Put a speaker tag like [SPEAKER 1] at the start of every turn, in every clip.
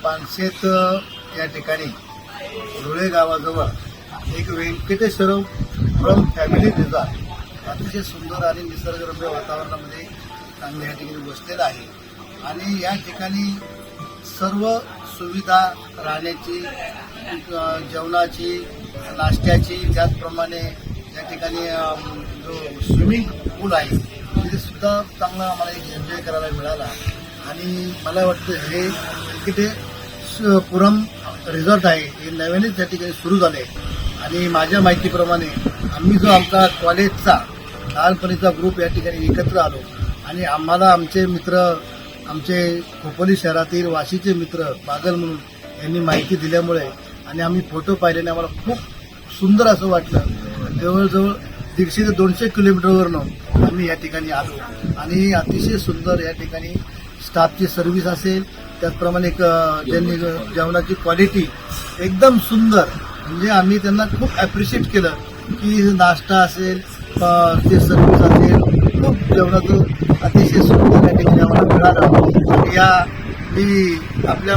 [SPEAKER 1] पानशेत या ठिकाणी धुळे गावाजवळ एक व्यंकटेश्वरम फॅमिली रिसॉर्ट अतिशय सुंदर आणि निसर्गरम्य वातावरणामध्ये चांगलं या ठिकाणी बसलेलं आहे आणि या ठिकाणी सर्व सुविधा राहण्याची, जेवणाची, नाश्त्याची, त्याचप्रमाणे या ठिकाणी जो स्विमिंग पूल आहे तिथे सुद्धा चांगला आम्हाला एन्जॉय करायला मिळाला आणि मला वाटतं हे व्यंकटेश्वरम रिसॉर्ट आहे हे नव्यानेच त्या ठिकाणी सुरू झाले आणि माझ्या माहितीप्रमाणे आम्ही जो आमचा कॉलेजचा लहानपणीचा ग्रुप या ठिकाणी एकत्र आलो आणि आम्हाला आमचे मित्र, आमचे खोपोली शहरातील वाशीचे मित्र बागल म्हणून यांनी माहिती दिल्यामुळे आणि आम्ही फोटो पाहिल्याने आम्हाला खूप सुंदर असं वाटलं। जवळजवळ 150 ते 200 किलोमीटरवरनं आम्ही या ठिकाणी आलो आणि अतिशय सुंदर या ठिकाणी स्टाफची सर्व्हिस असेल, त्याचप्रमाणे त्यांनी जेवणाची क्वालिटी एकदम सुंदर, म्हणजे आम्ही त्यांना खूप ॲप्रिशिएट केलं की नाश्ता असेल, ते सर्व्हिस असेल, खूप जेवणाचं अतिशय सुंदर या ठिकाणी आम्हाला मिळालं आणि या मी आपल्या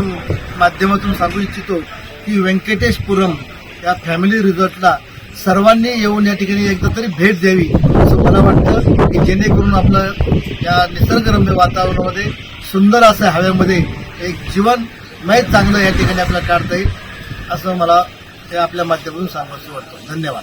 [SPEAKER 1] माध्यमातून सांगू इच्छितो की व्यंकटेशपुरम या फॅमिली रिसॉर्टला सर्वांनी येऊन या ठिकाणी एकदा तरी भेट द्यावी असं मला वाटतं की जेणेकरून आपलं या निसर्गरम्य वातावरणामध्ये सुंदर असं हवेमध्ये एक जीवनमय चांगलं या ठिकाणी आपल्याला काढता येईल असं मला आपल्या माध्यमातून सांगायचं वाटतं। धन्यवाद।